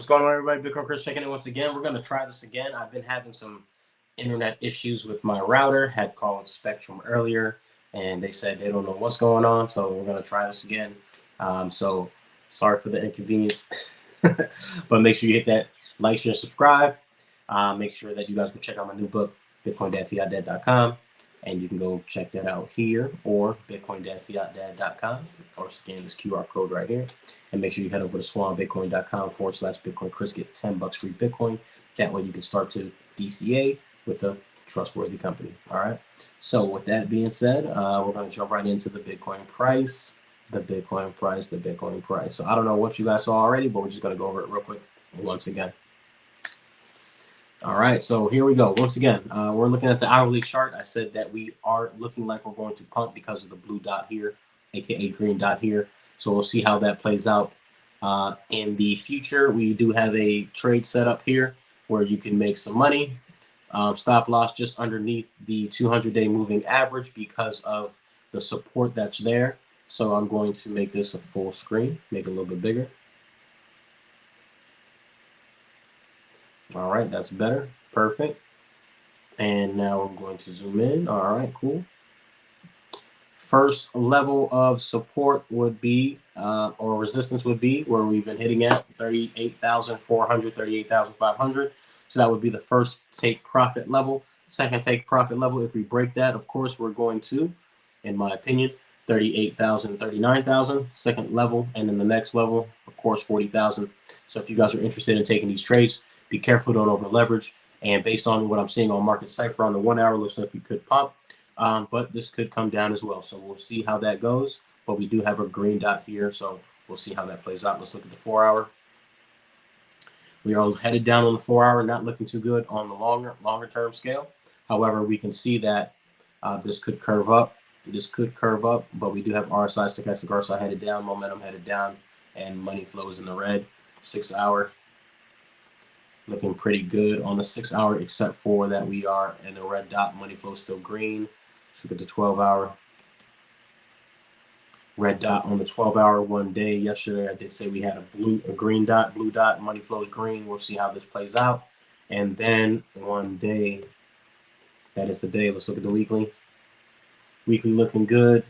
going on, everybody? Bitcoin Chris checking in once again. We're going to try this again. I've been having some internet issues with my router. Had called Spectrum earlier, and they said they don't know what's going on, so we're going to try this again. So sorry for the inconvenience, but make sure you hit that like, share, subscribe. Make sure that you guys go check out my new book, bitcoin-fiatdad.com, and you can go check that out here or bitcoin-fiatdad.com, or scan this QR code right here. And make sure you head over to swanbitcoin.com/Bitcoin Chris. Get $10 free Bitcoin. That way you can start to DCA with a trustworthy company. All right. So with that being said, we're going to jump right into the Bitcoin price. The Bitcoin price. So I don't know what you guys saw already, but we're just going to go over it real quick once again. All right, so here we go. Once again, we're looking at the hourly chart. I said that we are looking like we're going to pump because of the blue dot here, aka green dot here. So we'll see how that plays out. In the future, we do have a trade set up here where you can make some money. Stop loss just underneath the 200-day moving average because of the support that's there. So I'm going to make this a full screen, make it a little bit bigger. All right, that's better. Perfect. And now I'm going to zoom in. All right, cool. First level of support would be, or resistance would be, where we've been hitting at 38,400, 38,500. So that would be the first take profit level. Second take profit level, if we break that, of course, we're going to, in my opinion, 38,000, 39,000, second level. And then the next level, of course, 40,000. So if you guys are interested in taking these trades, be careful, don't over leverage. And based on what I'm seeing on Market Cipher on the 1 hour, looks like we could pop. But this could come down as well. So we'll see how that goes. But we do have a green dot here, so we'll see how that plays out. Let's look at the 4 hour. We are headed down on the 4 hour, not looking too good on the longer term scale. However, we can see that this could curve up. This could curve up, but we do have RSI, stochastic RSI headed down, momentum headed down, and money flow is in the red. 6 hour. Looking pretty good on the 6 hour, except for that we are in the red dot. Money flow is still green. Let's look at the 12 hour. Red dot on the 12 hour 1 day. Yesterday I did say we had a green dot, blue dot. Money flow is green. We'll see how this plays out. And then 1 day, that is the day. Let's look at the weekly. Weekly looking good.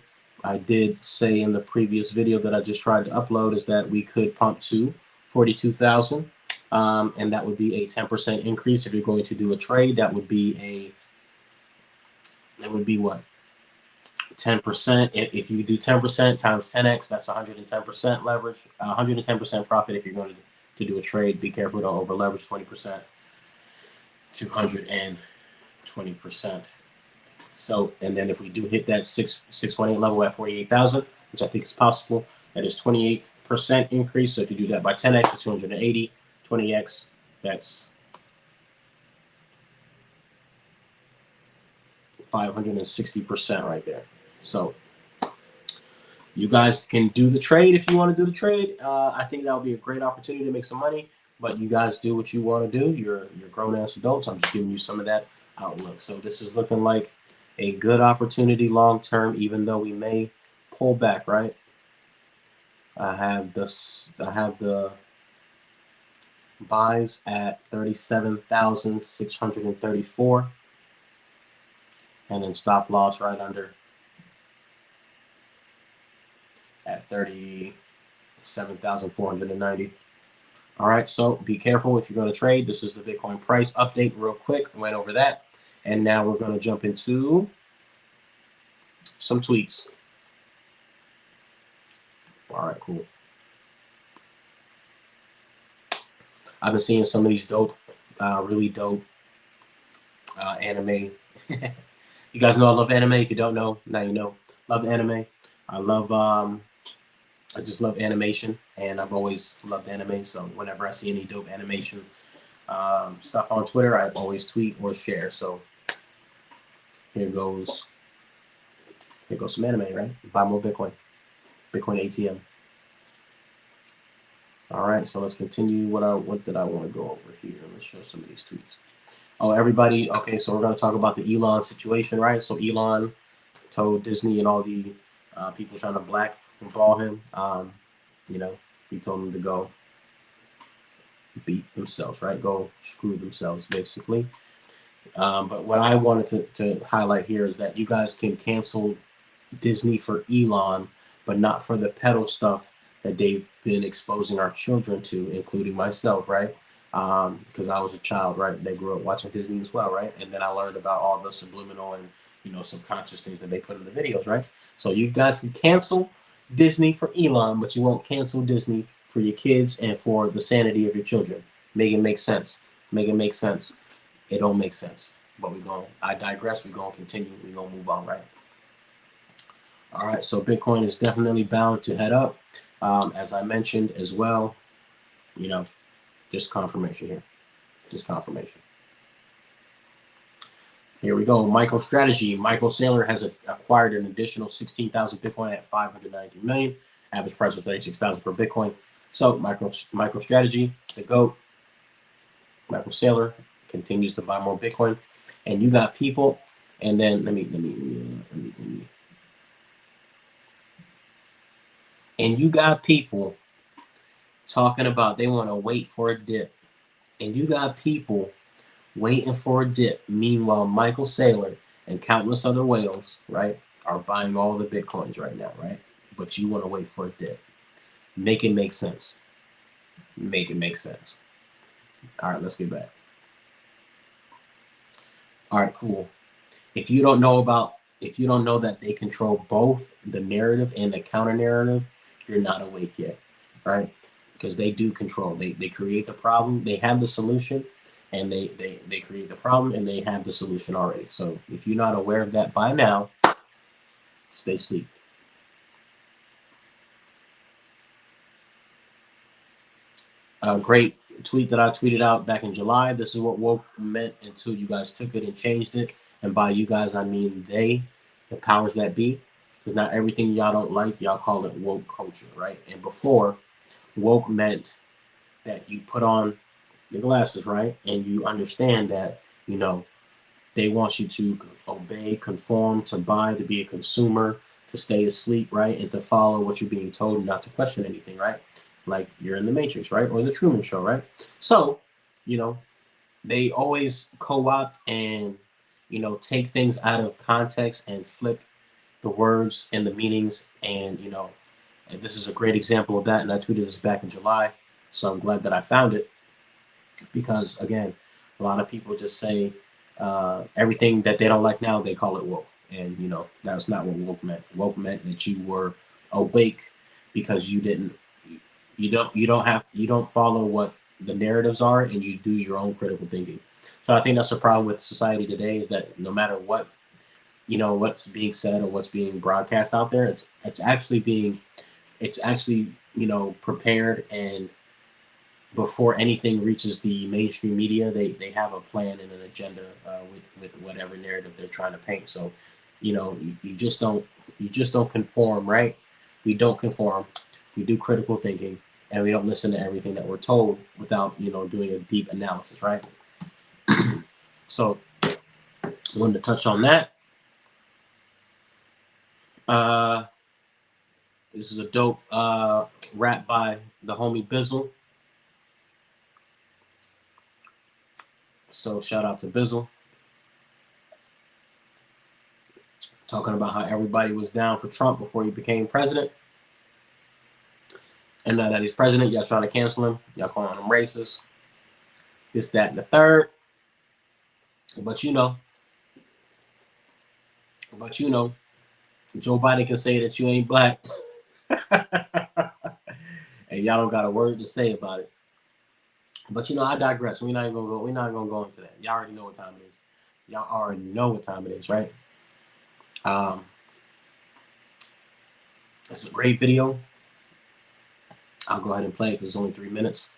I did say in the previous video that I just tried to upload is that we could pump to 42,000. And that would be a 10% increase. If you're going to do a trade, that would be what? 10%. If you do 10% times 10x, that's 110% leverage, 110% profit. If you're going to do a trade, be careful, don't over leverage. 20%, 220%. So, and then if we do hit that 618 level at 48,000, which I think is possible, that is 28% increase. So if you do that by 10x, it's 280. 20x, that's 560% right there. So you guys can do the trade if you want to do the trade. I think that would be a great opportunity to make some money, but you guys do what you want to do. You're grown-ass adults. I'm just giving you some of that outlook. So this is looking like a good opportunity long-term, even though we may pull back, right? I have the buys at 37,634, and then stop loss right under at 37,490. All right, so be careful if you're going to trade. This is the Bitcoin price update real quick. Went over that, and now we're going to jump into some tweets. All right, cool. I've been seeing some of these dope, really dope anime. You guys know I love anime. If you don't know, now you know. Love anime. I just love animation, and I've always loved anime. So whenever I see any dope animation stuff on Twitter, I always tweet or share. So here goes some anime, right? Buy more Bitcoin. Bitcoin ATM. All right, so let's continue. What did I want to go over here? Let's show some of these tweets. Oh, everybody. Okay, so we're going to talk about the Elon situation, right? So Elon told Disney and all the people trying to blackball him, he told them to go beat themselves, right? Go screw themselves, basically. But what I wanted to highlight here is that you guys can cancel Disney for Elon, but not for the pedal stuff that they've been exposing our children to, including myself, right? Because I was a child, right? They grew up watching Disney as well, right? And then I learned about all the subliminal and subconscious things that they put in the videos, right? So you guys can cancel Disney for Elon, but you won't cancel Disney for your kids and for the sanity of your children. Make it make sense. Make it make sense. It don't make sense. But we're going. I digress. We're going to continue. We're going to move on, right? All right, so Bitcoin is definitely bound to head up. As I mentioned as well, you know, just confirmation here. Just confirmation. Here we go. MicroStrategy. Michael Saylor has acquired an additional 16,000 Bitcoin at 592 million. Average price was 36,000 per Bitcoin. So MicroStrategy, the GOAT, Michael Saylor continues to buy more Bitcoin. And you got people, and then let me and you got people talking about they want to wait for a dip. And you got people waiting for a dip. Meanwhile, Michael Saylor and countless other whales, right, are buying all the Bitcoins right now, right? But you want to wait for a dip. Make it make sense. Make it make sense. All right, let's get back. All right, cool. If you don't know that they control both the narrative and the counter narrative, you're not awake yet, right? Because they do control. They create the problem. They have the solution, and they create the problem, and they have the solution already. So if you're not aware of that by now, stay asleep. Great tweet that I tweeted out back in July. This is what woke meant until you guys took it and changed it. And by you guys, I mean they, the powers that be. Because not everything y'all don't like, y'all call it woke culture, right? And before, woke meant that you put on the glasses, right? And you understand that, they want you to obey, conform, to buy, to be a consumer, to stay asleep, right? And to follow what you're being told, not to question anything, right? Like you're in the Matrix, right? Or the Truman Show, right? So, you know, they always co-opt and, take things out of context and flip the words and the meanings. And this is a great example of that. And I tweeted this back in July. So I'm glad that I found it because, again, a lot of people just say everything that they don't like now, they call it woke. And, that's not what woke meant. Woke meant that you were awake because you don't follow what the narratives are and you do your own critical thinking. So I think that's the problem with society today is that no matter what, what's being said or what's being broadcast out there, it's actually prepared, and before anything reaches the mainstream media, they have a plan and an agenda with whatever narrative they're trying to paint. So, you just don't conform, right? We don't conform. We do critical thinking, and we don't listen to everything that we're told without doing a deep analysis, right? So, I wanted to touch on that. This is a dope rap by the homie Bizzle. So shout out to Bizzle. Talking about how everybody was down for Trump before he became president. And now that he's president, y'all trying to cancel him. Y'all calling him racist. This, that, and the third. But Joe Biden can say that you ain't black. And y'all don't got a word to say about it. But I digress. We're not gonna go into that. Y'all already know what time it is. Y'all already know what time it is, right? It's a great video. I'll go ahead and play it because it's only 3 minutes.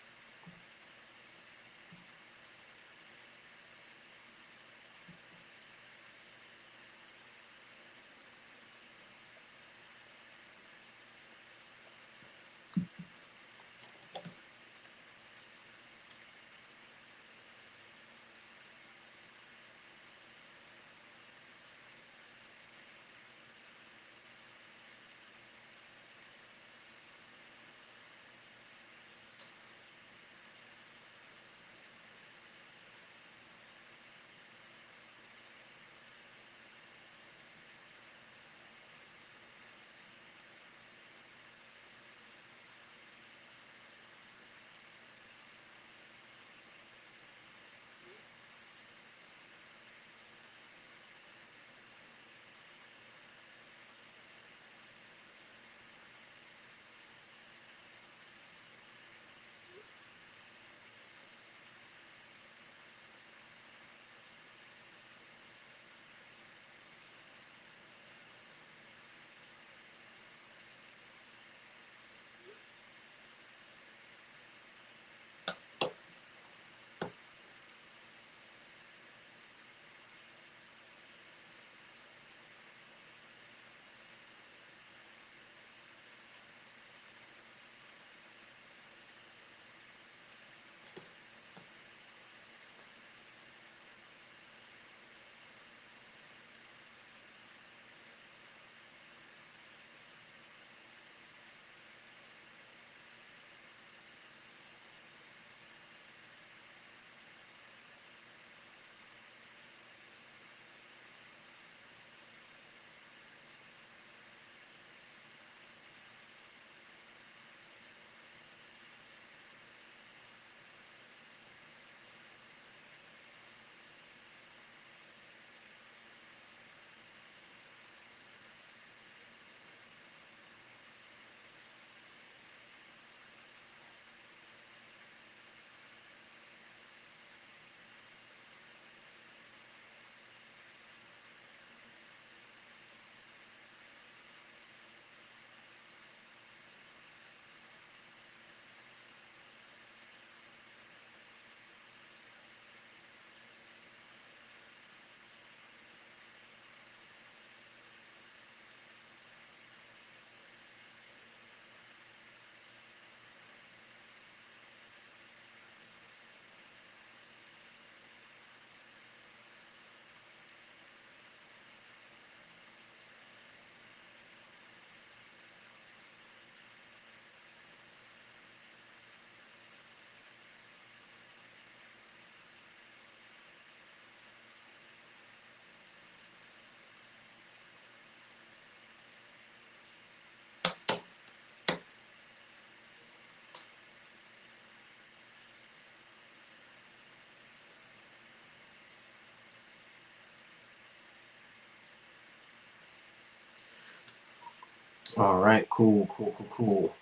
All right, cool, cool, cool, cool.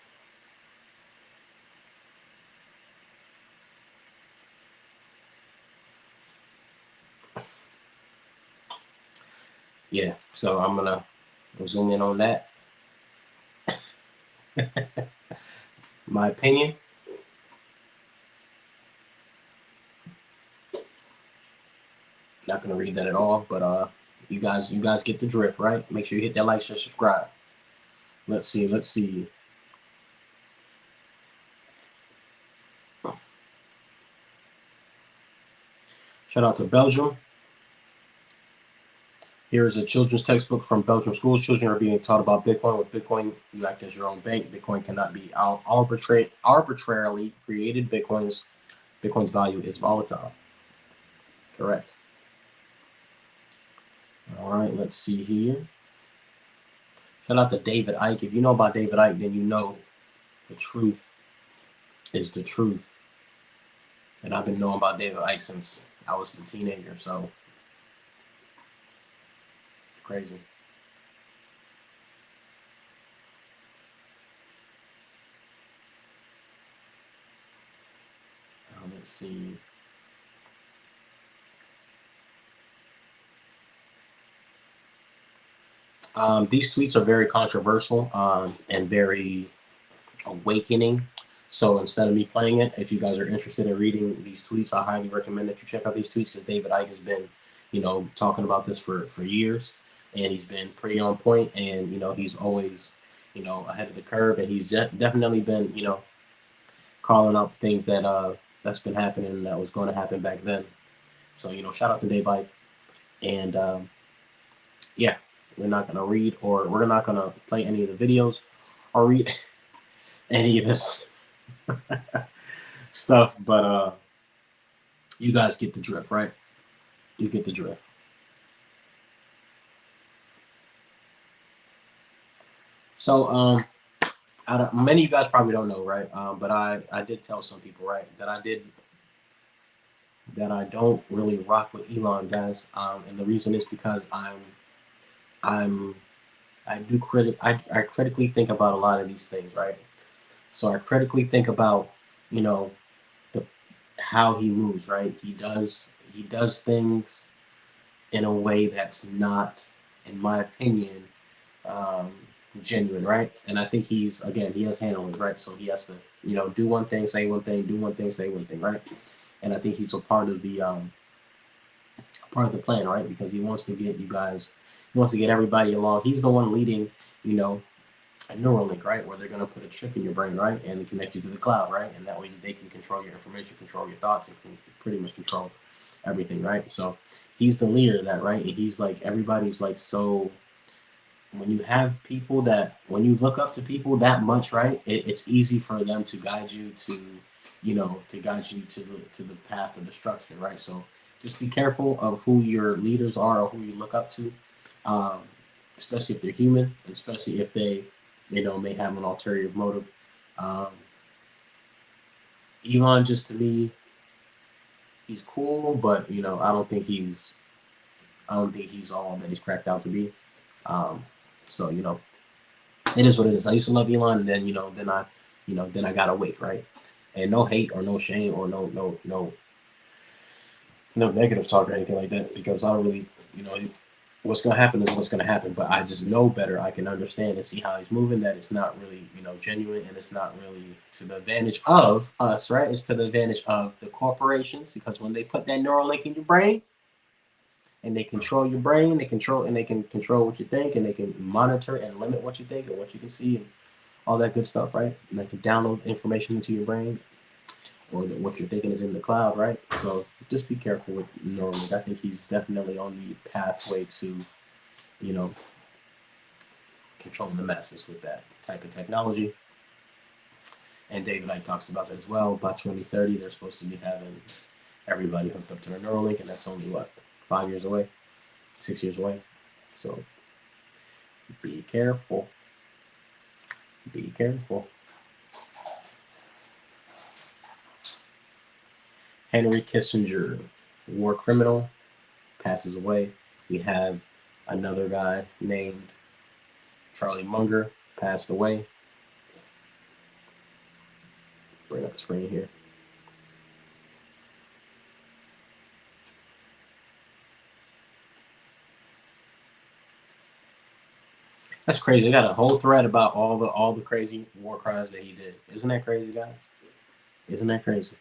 Yeah, so I'm gonna zoom in on that. My opinion. Not gonna read that at all, but you guys get the drift, right? Make sure you hit that like, share, subscribe. Let's see, let's see. Shout out to Belgium. Here is a children's textbook from Belgium schools. Children are being taught about Bitcoin. With Bitcoin, you act as your own bank. Bitcoin cannot be arbitrarily created. Bitcoin's value is volatile. Correct. All right, let's see here. Shout out to David Icke. If you know about David Icke, then you know the truth is the truth. And I've been knowing about David Icke since I was a teenager, so crazy. Let's see. These tweets are very controversial and very awakening. So instead of me playing it, if you guys are interested in reading these tweets, I highly recommend that you check out these tweets because David Icke has been, talking about this for years, and he's been pretty on point, and he's always, ahead of the curve, and he's definitely been, calling out things that's been happening and that was going to happen back then. So shout out to Dave Icke, and yeah, we're not gonna read or we're not gonna play any of the videos or read any of this stuff, but you guys get the drift, right? You get the drift. So, many of you guys probably don't know, right? But I did tell some people, right, that I don't really rock with Elon, guys. And the reason is because I'm I critically think about a lot of these things, right? So I critically think about, you know, the how he moves, right? He does things in a way that's not, in my opinion, um, genuine, right? And I think he has handlers, right? So he has to, do one thing, say one thing, do one thing, say one thing, right? And I think he's a part of the plan, right? Because he wants to get everybody along. He's the one leading, you know, a Neuralink, right? Where they're going to put a chip in your brain, right? And connect you to the cloud, right? And that way they can control your information, control your thoughts, and can pretty much control everything, right? So he's the leader of that, right? And he's like, everybody's like, so when you have people when you look up to people that much, right? It's easy for them to guide you to the path of destruction, right? So just be careful of who your leaders are or who you look up to, um, especially if they're human, especially if they, may have an ulterior motive. Um, Elon, just to me, he's cool, but I don't think he's all that he's cracked out to be. Um, so it is what it is. I used to love Elon, and then then I got awake, right? And no hate or no shame or no negative talk or anything like that because I don't really, you know, what's gonna happen is what's gonna happen. But I just know better. I can understand and see how he's moving. That it's not really, genuine, and it's not really to the advantage of us, right? It's to the advantage of the corporations because when they put that neural link in your brain and they control your brain, they can control what you think, and they can monitor and limit what you think and what you can see and all that good stuff, right? And they can download information into your brain, or that what you're thinking is in the cloud, right? So just be careful with Neuralink. I think he's definitely on the pathway to, you know, controlling the masses with that type of technology. And David Icke talks about that as well. By 2030, they're supposed to be having everybody hooked up to their Neuralink, and that's only what, 5 years away, 6 years away. So be careful. Be careful. Henry Kissinger, war criminal, passes away. We have another guy named Charlie Munger passed away. Bring up the screen here. That's crazy. They got a whole thread about all the crazy war crimes that he did. Isn't that crazy, guys? Isn't that crazy?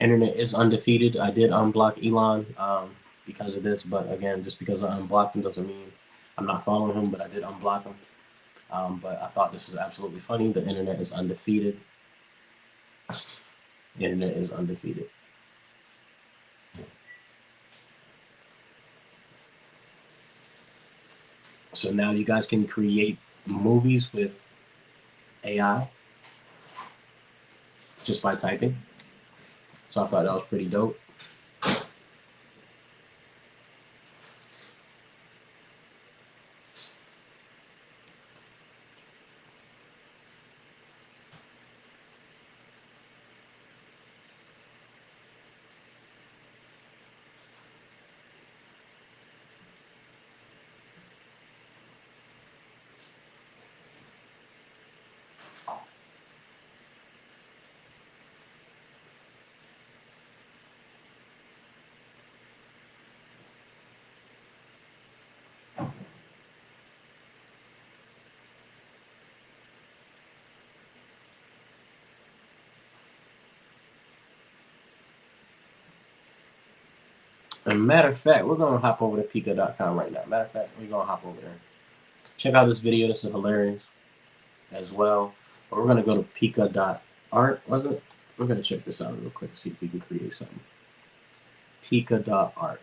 Internet is undefeated. I did unblock Elon because of this, but again, just because I unblocked him doesn't mean I'm not following him, but I did unblock him. But I thought this was absolutely funny. The internet is undefeated. The internet is undefeated. So now you guys can create movies with AI just by typing. So I thought that was pretty dope. And matter of fact, we're going to hop over to Pika.com right now. Matter of fact, we're going to hop over there. Check out this video. This is hilarious as well. But we're going to go to Pika.art, was it? We're going to check this out real quick, see if we can create something. Pika.art.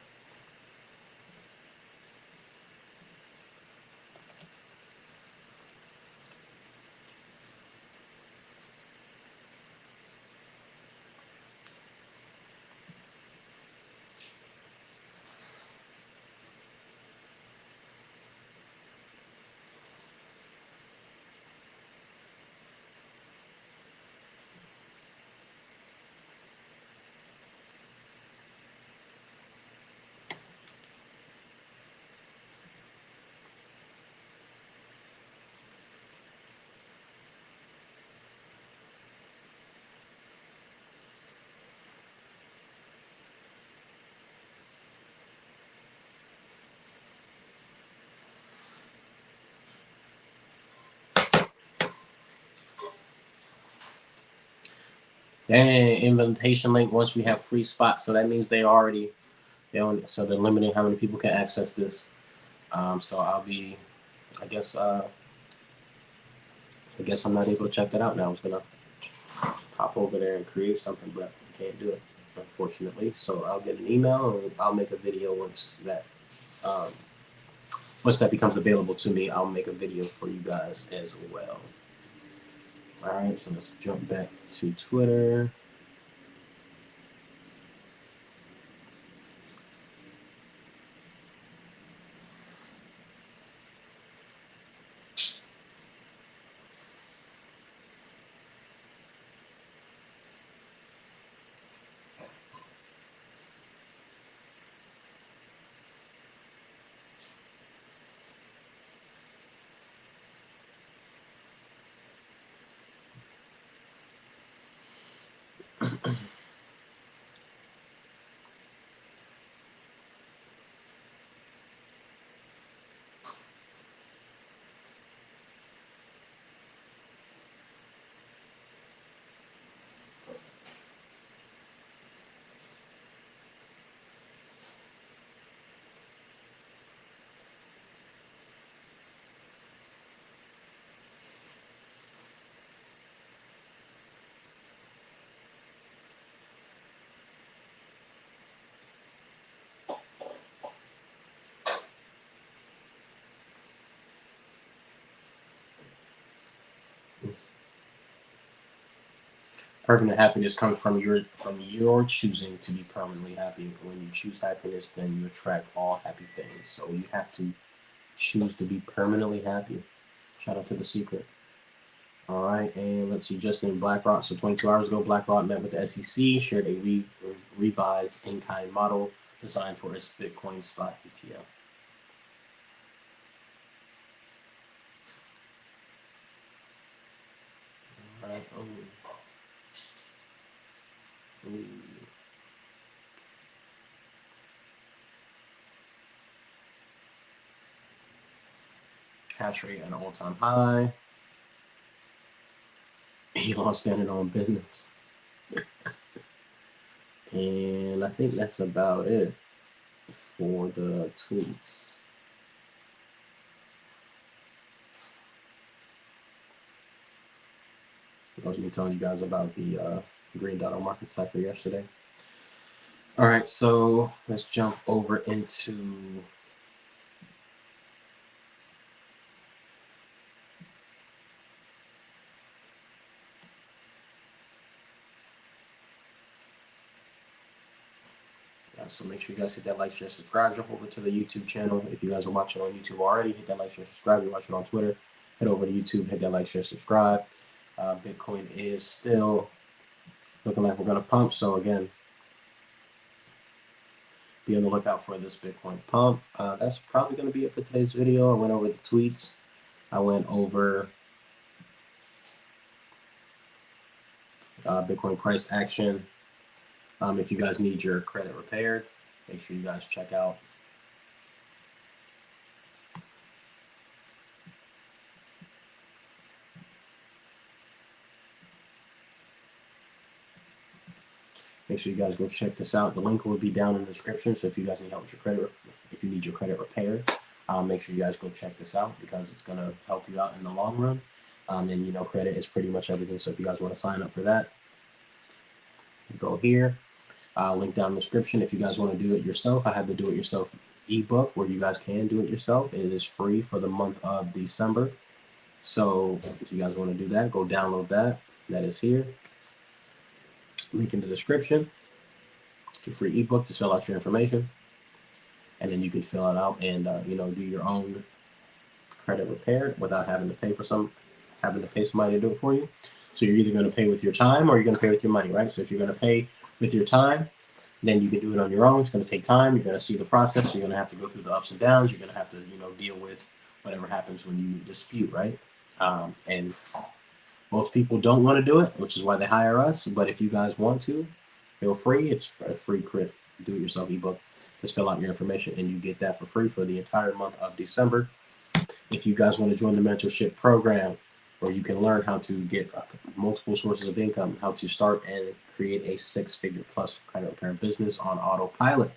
Dang, invitation link once we have free spots. So that means they only, so they're limiting how many people can access this. So I'll be, I guess I'm not able to check that out now. I was gonna hop over there and create something, but I can't do it, unfortunately. So I'll get an email and I'll make a video um, once that becomes available to me. I'll make a video for you guys as well. All right, so let's jump back to Twitter. Permanent happiness comes from your choosing to be permanently happy. When you choose happiness, then you attract all happy things. So you have to choose to be permanently happy. Shout out to The Secret. All right, and let's see, Justin BlackRock. So 22 hours ago, BlackRock met with the SEC, shared a revised in-kind model designed for its Bitcoin spot ETF. All right. Ooh. Hash rate at an all-time high. Elon standing on business. And I think that's about it for the tweets. I was me telling you guys about the green dot on market cipher yesterday. All right, so let's jump over into so make sure you guys hit that like, share, subscribe. Jump over to the YouTube channel. If you guys are watching on YouTube already, hit that like, share, subscribe. If you're watching on Twitter, head over to YouTube, hit that like, share, subscribe. Bitcoin is still looking like we're going to pump. So again, be on the lookout for this Bitcoin pump. That's probably going to be it for today's video. I went over the tweets. I went over Bitcoin price action. If you guys need your credit repaired, make sure you guys check out go check this out. The link will be down in the description. So if you guys need help with your credit, if you need your credit repaired, make sure you guys go check this out because it's going to help you out in the long run. And you know, credit is pretty much everything. So if you guys want to sign up for that, go here. Link down in the description. If you guys want to do it yourself, I have the do it yourself ebook where you guys can do it yourself. It is free for the month of December. So if you guys want to do that, go download that. That is here. Link in the description. It's a free ebook to fill out your information, and then you can fill it out and you know, do your own credit repair without having to pay somebody to do it for you. So you're either going to pay with your time or you're going to pay with your money, right? So if you're going to pay with your time, then you can do it on your own. It's going to take time. You're going to see the process. You're going to have to go through the ups and downs. You're going to have to, you know, deal with whatever happens when you dispute, right? And most people don't want to do it, which is why they hire us. But if you guys want to, feel free. It's a free do-it-yourself ebook. Just fill out your information and you get that for free for the entire month of December. If you guys want to join the mentorship program, where you can learn how to get multiple sources of income, how to start and create a 6-figure plus credit repair business on autopilot.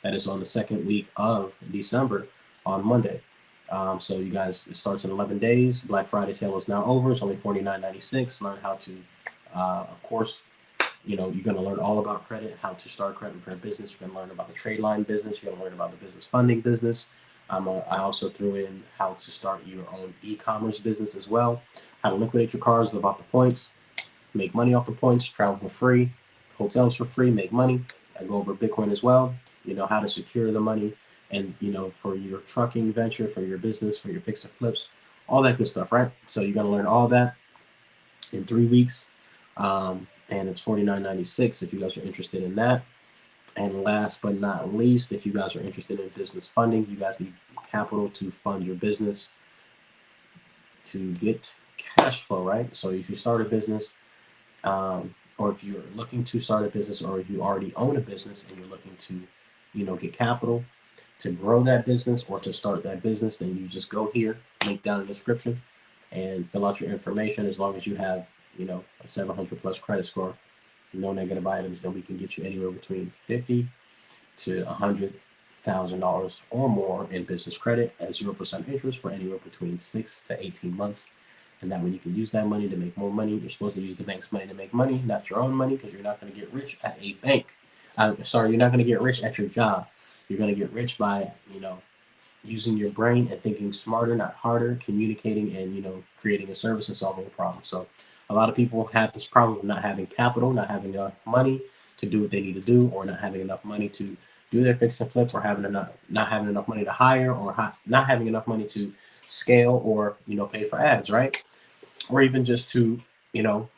That is on the second week of December on Monday. So you guys, it starts in 11 days. Black Friday sale is now over. It's only $49.96. Learn how to, of course, you know, you're going to learn all about credit, how to start credit repair business. You're going to learn about the trade line business. You're going to learn about the business funding business. I also threw in how to start your own e-commerce business as well. How to liquidate your cars, live off the points, make money off the points, travel for free, hotels for free, make money. I go over Bitcoin as well. You know, how to secure the money and, you know, for your trucking venture, for your business, for your fix and flips, all that good stuff, right? So you're going to learn all that in 3 weeks. And it's $49.96 if you guys are interested in that. And last but not least, if you guys are interested in business funding, you guys need capital to fund your business to get cash flow, right? So if you start a business, or if you're looking to start a business, or if you already own a business and you're looking to, you know, get capital to grow that business or to start that business, then you just go here, link down in the description, and fill out your information. As long as you have, you know, a 700 plus credit score, no negative items, then we can get you anywhere between $50,000 to $100,000 or more in business credit at 0% interest for anywhere between 6 to 18 months. And that way you can use that money to make more money. You're supposed to use the bank's money to make money, not your own money, because you're not going to get rich at a bank. You're not going to get rich at your job. You're going to get rich by, you know, using your brain and thinking smarter, not harder, communicating and, you know, creating a service and solving a problem. So a lot of people have this problem of not having capital, not having enough money to do what they need to do, or not having enough money to do their fix and flip, or not having enough money to hire, or not having enough money to scale, or, you know, pay for ads, right? Or even just to, you know,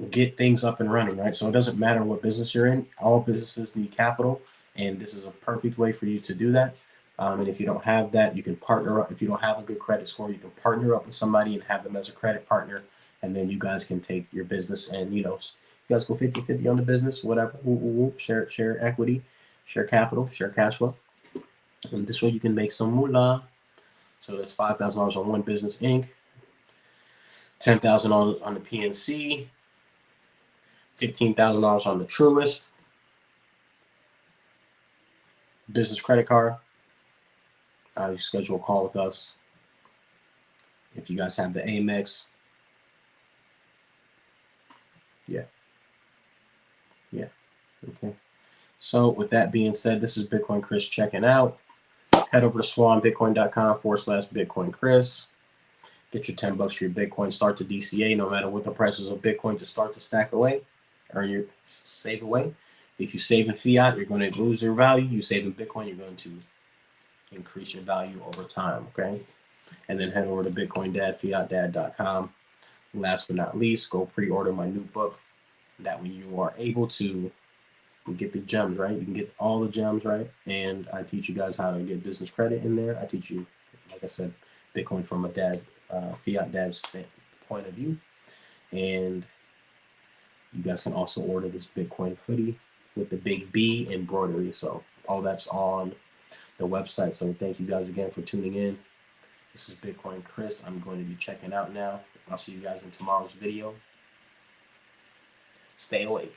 get things up and running, right? So it doesn't matter what business you're in. All businesses need capital, and this is a perfect way for you to do that. And if you don't have that, you can partner up. If you don't have a good credit score, you can partner up with somebody and have them as a credit partner. And then you guys can take your business and, you guys go 50-50 on the business, whatever. Share equity, share capital, share cash flow. And this way you can make some moolah. So that's $5,000 on One Business Inc., $10,000 on the PNC, $15,000 on the Truist business credit card. You schedule a call with us. If you guys have the Amex, yeah. Okay. So with that being said, this is Bitcoin Chris checking out. Head over to swanbitcoin.com/Bitcoin Chris. Get your $10 for your Bitcoin. Start to DCA. No matter what the prices of Bitcoin, just start to stack away, or you save away. If you save in fiat, you're going to lose your value. You save in Bitcoin, you're going to increase your value over time. Okay. And then head over to BitcoinDad, Last but not least, go pre-order my new book. That way you are able to get the gems, right? You can get all the gems, right? And I teach you guys how to get business credit in there. I teach you, like I said, Bitcoin from a fiat dad's point of view. And you guys can also order this Bitcoin hoodie with the big B embroidery. So all that's on the website. So thank you guys again for tuning in. This is Bitcoin Chris. I'm going to be checking out now. I'll see you guys in tomorrow's video. Stay awake.